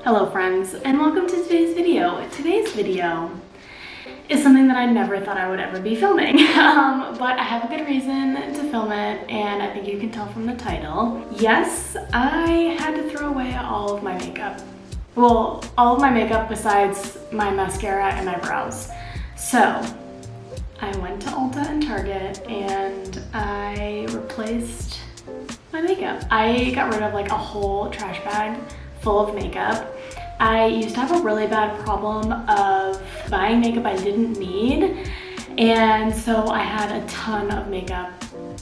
Hello friends, and welcome to today's video. Today's video is something that I never thought I would ever be filming, but I have a good reason to film it, and I think you can tell from the title. Yes, I had to throw away all of my makeup. Well, all of my makeup besides my mascara and my brows. So, I went to Ulta and Target and I replaced my makeup. I got rid of like a whole trash bag full of makeup. I used to have a really bad problem of buying makeup I didn't need, and so I had a ton of makeup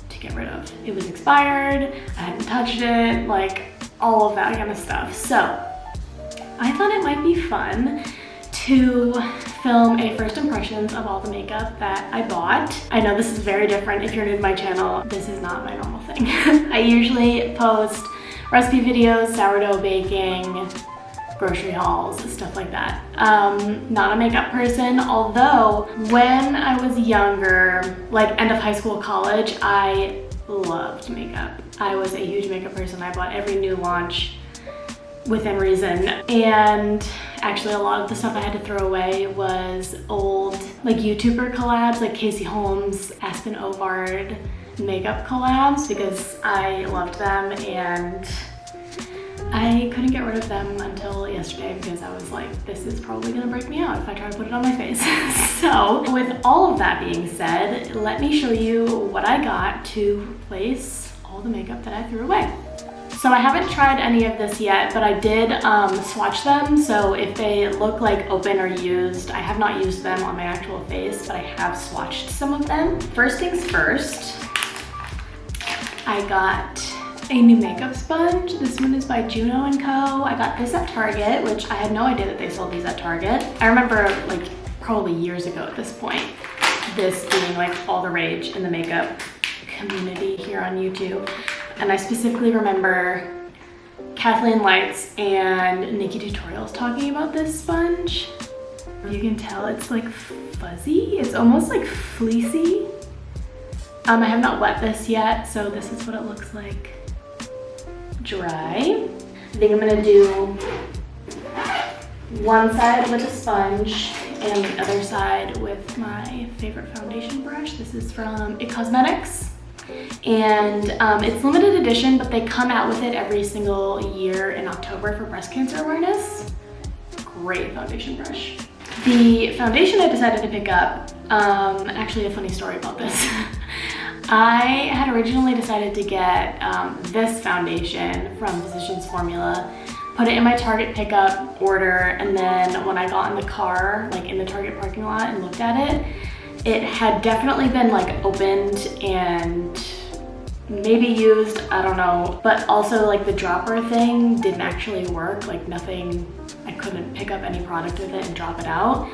to get rid of. It was expired, I hadn't touched it, like all of that kind of stuff. So I thought it might be fun to film a first impressions of all the makeup that I bought. I know this is very different if you're new to my channel. This is not my normal thing. I usually post recipe videos, sourdough baking, grocery hauls, stuff like that. Not a makeup person, although when I was younger, like end of high school, college, I loved makeup. I was a huge makeup person. I bought every new launch within reason, and actually a lot of the stuff I had to throw away was old like YouTuber collabs, like Casey Holmes, Aspen Ovard makeup collabs, because I loved them and I couldn't get rid of them until yesterday because I was like, this is probably gonna break me out if I try to put it on my face. So with all of that being said, let me show you what I got to replace all the makeup that I threw away. So I haven't tried any of this yet, but I did swatch them. So if they look like open or used, I have not used them on my actual face, but I have swatched some of them. First things first, I got a new makeup sponge. This one is by Juno & Co. I got this at Target, which I had no idea that they sold these at Target. I remember like probably years ago at this point, this being like all the rage in the makeup community here on YouTube. And I specifically remember Kathleen Lights and Nikki Tutorials talking about this sponge. You can tell it's like fuzzy. It's almost like fleecy. I have not wet this yet, so this is what it looks like dry. I think I'm gonna do one side with a sponge and the other side with my favorite foundation brush. This is from It Cosmetics. And it's limited edition, but they come out with it every single year in October for breast cancer awareness. Great foundation brush. The foundation I decided to pick up, actually a funny story about this. I had originally decided to get this foundation from Physicians Formula, put it in my Target pickup order, and then when I got in the car, like in the Target parking lot and looked at it, it had definitely been like opened and maybe used, I don't know, but also like the dropper thing didn't actually work, like nothing, I couldn't pick up any product with it and drop it out.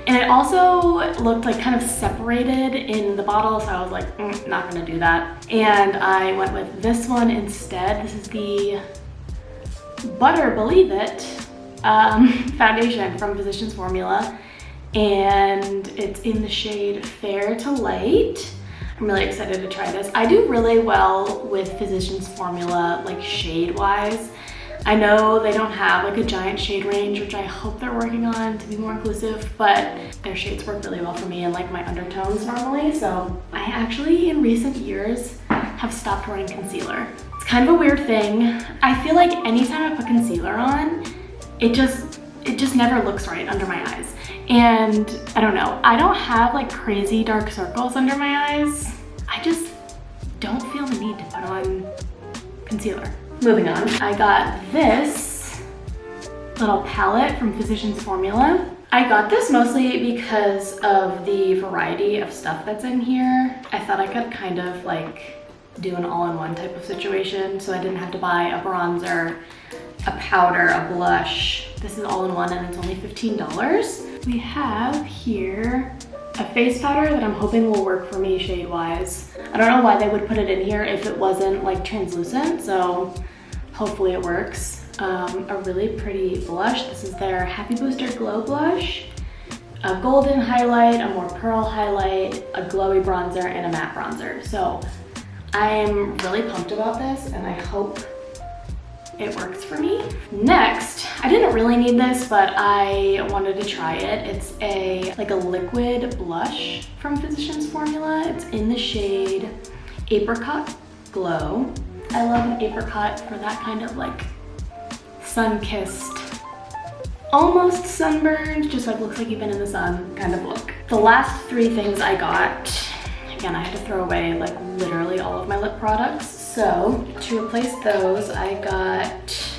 And it also looked like kind of separated in the bottle, so I was like, not gonna do that. And I went with this one instead. This is the Butter Believe It foundation from Physicians Formula, and it's in the shade Fair to Light. I'm really excited to try this. I do really well with Physicians Formula, like shade-wise. I know they don't have like a giant shade range, which I hope they're working on to be more inclusive, but their shades work really well for me and like my undertones normally. So I actually in recent years have stopped wearing concealer. It's kind of a weird thing. I feel like anytime I put concealer on, it just never looks right under my eyes. And I don't know, I don't have like crazy dark circles under my eyes. I just don't feel the need to put on concealer. Moving on, I got this little palette from Physicians Formula. I got this mostly because of the variety of stuff that's in here. I thought I could kind of like do an all-in-one type of situation, so I didn't have to buy a bronzer, a powder, a blush. This is all-in-one and it's only $15. We have here a face powder that I'm hoping will work for me shade-wise. I don't know why they would put it in here if it wasn't like translucent, so hopefully it works. A really pretty blush. This is their Happy Booster Glow Blush. A golden highlight, a more pearl highlight, a glowy bronzer, and a matte bronzer. So I'm really pumped about this and I hope it works for me. Next, I didn't really need this, but I wanted to try it. It's like a liquid blush from Physicians Formula. It's in the shade Apricot Glow. I love an apricot for that kind of like sun-kissed, almost sunburned, just like looks like you've been in the sun kind of look. The last three things I got, again, I had to throw away like literally all of my lip products. So to replace those, I got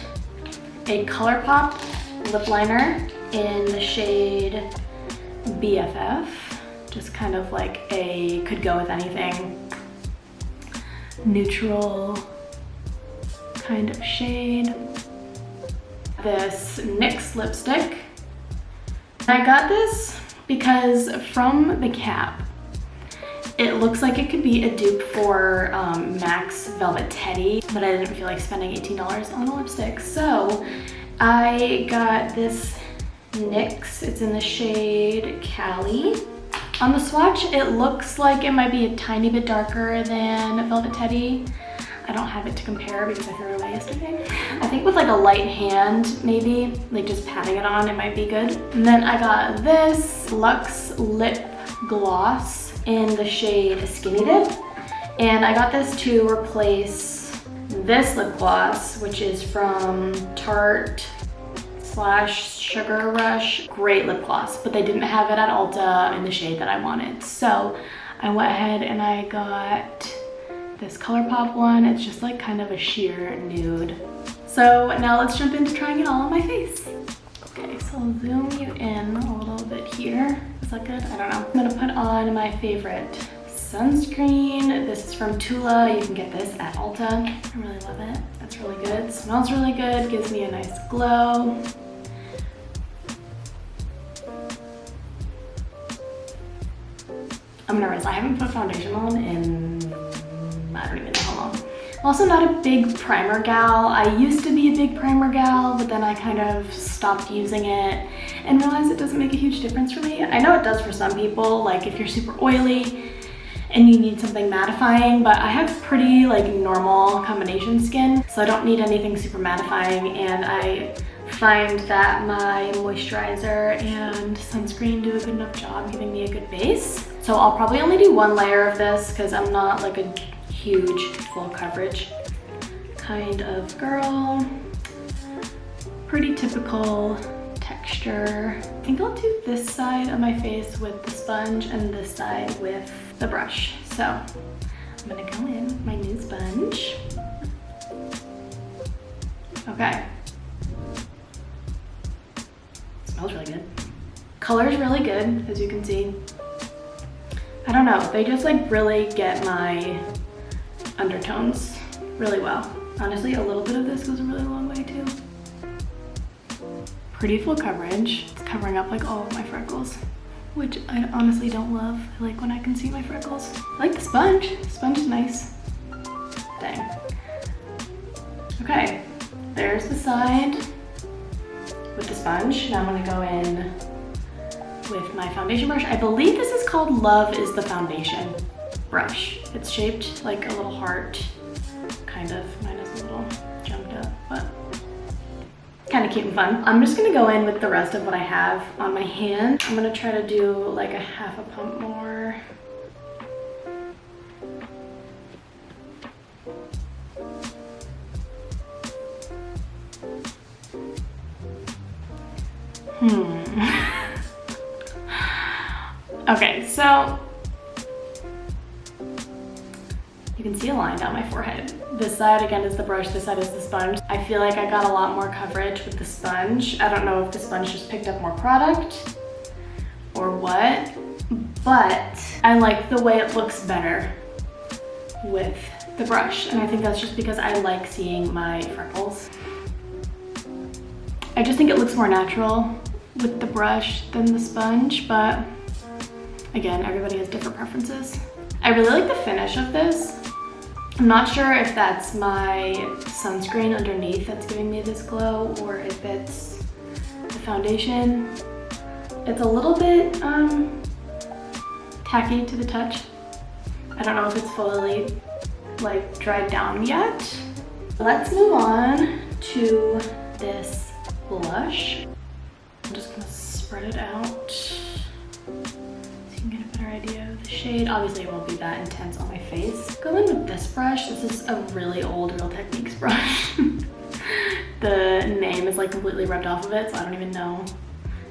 a Colourpop Lip Liner in the shade BFF. Just kind of like a, could go with anything, neutral kind of shade. This Nyx lipstick. I got this because from the cap, it looks like it could be a dupe for MAC's Velvet Teddy, but I didn't feel like spending $18 on a lipstick. So I got this NYX. It's in the shade Cali. On the swatch, it looks like it might be a tiny bit darker than Velvet Teddy. I don't have it to compare because I threw it away yesterday. I think with like a light hand, maybe, like just patting it on, it might be good. And then I got this Luxe Lip Gloss in the shade Skinny Dip. And I got this to replace this lip gloss, which is from Tarte / Sugar Rush. Great lip gloss, but they didn't have it at Ulta in the shade that I wanted. So I went ahead and I got this Colourpop one. It's just like kind of a sheer nude. So now let's jump into trying it all on my face. Okay, so I'll zoom you in a little bit here. Is that good? I don't know. I'm gonna put on my favorite sunscreen. This is from Tula. You can get this at Ulta. I really love it. It's really good. It smells really good. Gives me a nice glow. I'm nervous. I haven't put foundation on in, I don't even know how long. I'm also not a big primer gal. I used to be a big primer gal, but then I kind of stopped using it and realized it doesn't make a huge difference for me. I know it does for some people, like if you're super oily and you need something mattifying, but I have pretty like normal combination skin, so I don't need anything super mattifying, and I find that my moisturizer and sunscreen do a good enough job giving me a good base. So I'll probably only do one layer of this because I'm not like a huge full coverage kind of girl. Pretty typical texture. I think I'll do this side of my face with the sponge and this side with the brush. So I'm gonna go in with my new sponge. Okay. Smells really good. Color's really good, as you can see. I don't know, they just like really get my undertones really well. Honestly, a little bit of this goes a really long way too. Pretty full coverage. It's covering up like all of my freckles, which I honestly don't love. I like when I can see my freckles. I like the sponge. The sponge is nice. Dang. Okay, there's the side with the sponge. Now I'm gonna go in with my foundation brush. I believe this is called Love is the Foundation brush. It's shaped like a little heart, kind of. Mine is a little jumped up, but kind of cute and fun. I'm just gonna go in with the rest of what I have on my hand. I'm gonna try to do like a half a pump more. Okay, so you can see a line down my forehead. This side again is the brush, this side is the sponge. I feel like I got a lot more coverage with the sponge. I don't know if the sponge just picked up more product or what, but I like the way it looks better with the brush. And I think that's just because I like seeing my freckles. I just think it looks more natural with the brush than the sponge, but again, everybody has different preferences. I really like the finish of this. I'm not sure if that's my sunscreen underneath that's giving me this glow or if it's the foundation. It's a little bit tacky to the touch. I don't know if it's fully like dried down yet. Let's move on to this blush. I'm just gonna spread it out so you can get a better idea of the shade. Obviously it won't be that intense on my face. Go in with this brush. This is a really old Real Techniques brush. The name is like completely rubbed off of it, so I don't even know.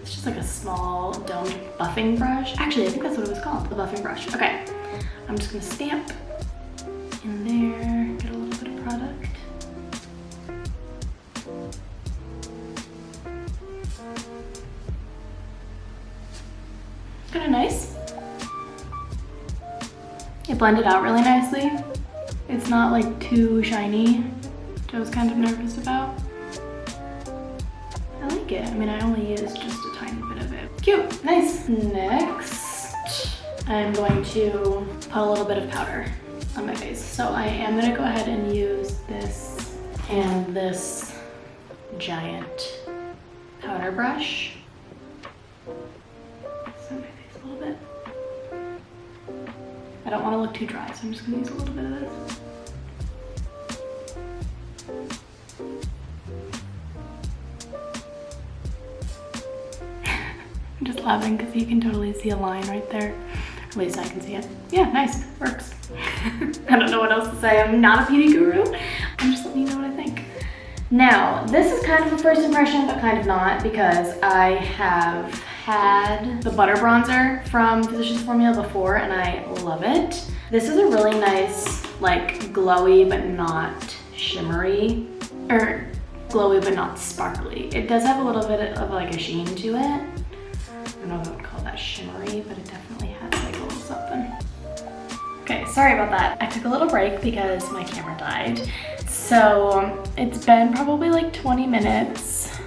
It's just like a small domed buffing brush. Actually, I think that's what it was called, the buffing brush. Okay, I'm just gonna stamp in there, get a little bit of product. Kind of nice. It blended out really nicely. It's not like too shiny, which I was kind of nervous about. I like it. I mean, I only used just a tiny bit of it. Cute, nice. Next, I'm going to put a little bit of powder on my face. So I am gonna go ahead and use this and this giant powder brush. Set my face a little bit. I don't want to look too dry, so I'm just gonna use a little bit of this. I'm just laughing because you can totally see a line right there. At least I can see it. Yeah, nice, works. I don't know what else to say. I'm not a beauty guru. I'm just letting you know what I think. Now, this is kind of a first impression, but kind of not, because I have had the butter bronzer from Physicians Formula before and I love it. This is a really nice, like glowy but not shimmery, or glowy but not sparkly. It does have a little bit of like a sheen to it. I don't know if I would call that shimmery, but it definitely has like a little something. Okay, sorry about that. I took a little break because my camera died. So it's been probably like 20 minutes.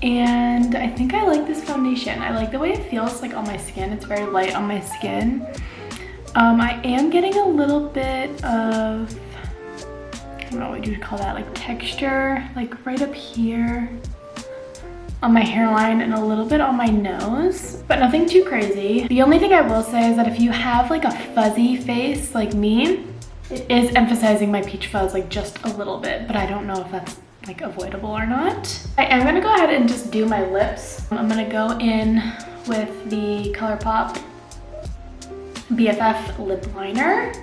And I think I like this foundation. I like the way it feels like on my skin. It's very light on my skin. I am getting a little bit of, I don't know what you would call that, like texture, like right up here on my hairline and a little bit on my nose, but nothing too crazy. The only thing I will say is that if you have like a fuzzy face like me, it is emphasizing my peach fuzz like just a little bit, but I don't know if that's like avoidable or not. I am gonna go ahead and just do my lips. I'm gonna go in with the Colourpop Bff Lip Liner.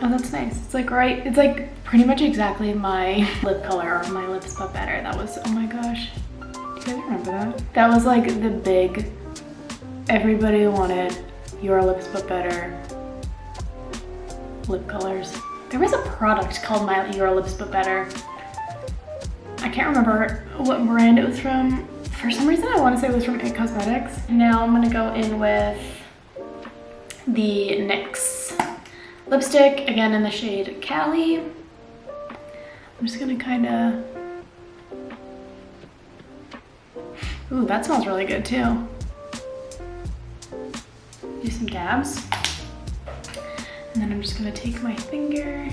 Oh, that's nice. It's like right, it's like pretty much exactly my lip color, or my lips but better. That was, oh my gosh. Do you guys remember that? That was like the big, everybody wanted your lips but better lip colors. There was a product called Your Lips But Better. I can't remember what brand it was from. For some reason I want to say it was from It Cosmetics. Now I'm gonna go in with the NYX lipstick, again in the shade Cali. I'm just gonna kinda, ooh, that smells really good too. Do some dabs. And then I'm just gonna take my finger,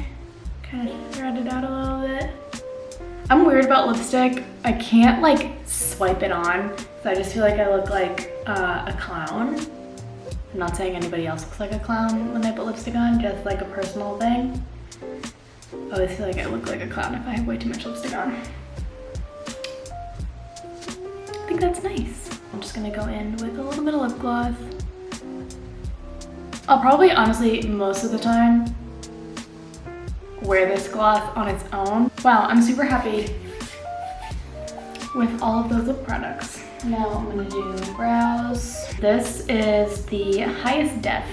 kind of thread it out a little bit. I'm weird about lipstick. I can't like swipe it on, so I just feel like I look like a clown. I'm not saying anybody else looks like a clown when they put lipstick on, just like a personal thing. I always feel like I look like a clown if I have way too much lipstick on. I think that's nice. I'm just gonna go in with a little bit of lip gloss. I'll probably, honestly, most of the time, wear this gloss on its own. Wow, I'm super happy with all of those lip products. Now I'm gonna do brows. This is the Highest Def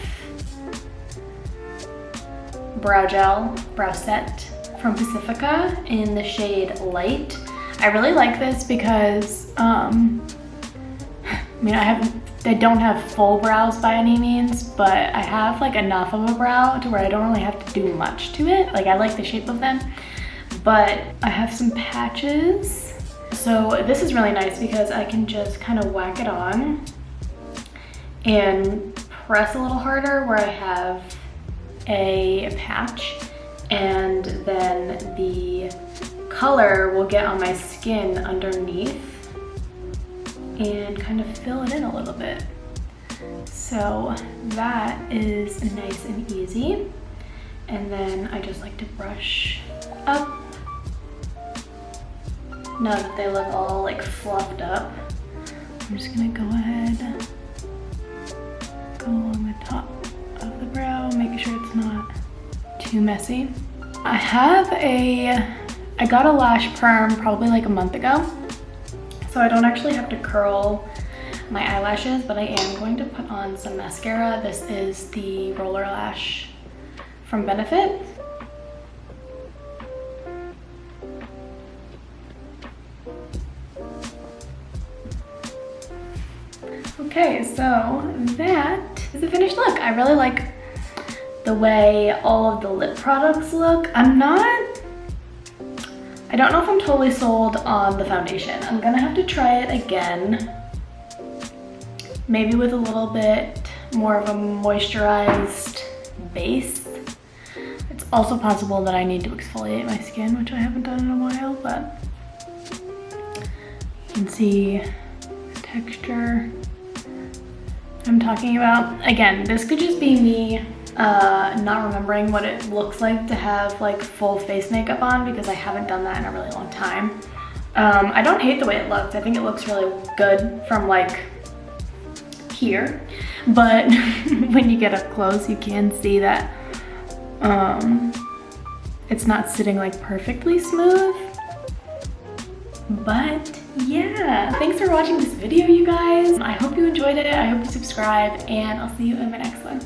brow gel, brow set from Pacifica in the shade Light. I really like this because, I mean, I don't have full brows by any means, but I have like enough of a brow to where I don't really have to do much to it. Like I like the shape of them, but I have some patches. So this is really nice because I can just kind of whack it on and press a little harder where I have a patch, and then the color will get on my skin underneath and kind of fill it in a little bit. So that is nice and easy. And then I just like to brush up. Now that they look all like fluffed up, I'm just gonna go ahead, go along the top of the brow, making sure it's not too messy. I got a lash perm probably like a month ago, so I don't actually have to curl my eyelashes, but I am going to put on some mascara. This is the Roller Lash from Benefit. Okay, so that is the finished look. I really like the way all of the lip products look. I don't know if I'm totally sold on the foundation. I'm gonna have to try it again. Maybe with a little bit more of a moisturized base. It's also possible that I need to exfoliate my skin, which I haven't done in a while, but you can see the texture I'm talking about. Again, this could just be me not remembering what it looks like to have like full face makeup on, because I haven't done that in a really long time. I don't hate the way it looks. I think it looks really good from like here, but when you get up close you can see that it's not sitting like perfectly smooth. But yeah, thanks for watching this video, you guys. I hope you enjoyed it. I hope you subscribe, and I'll see you in my next one.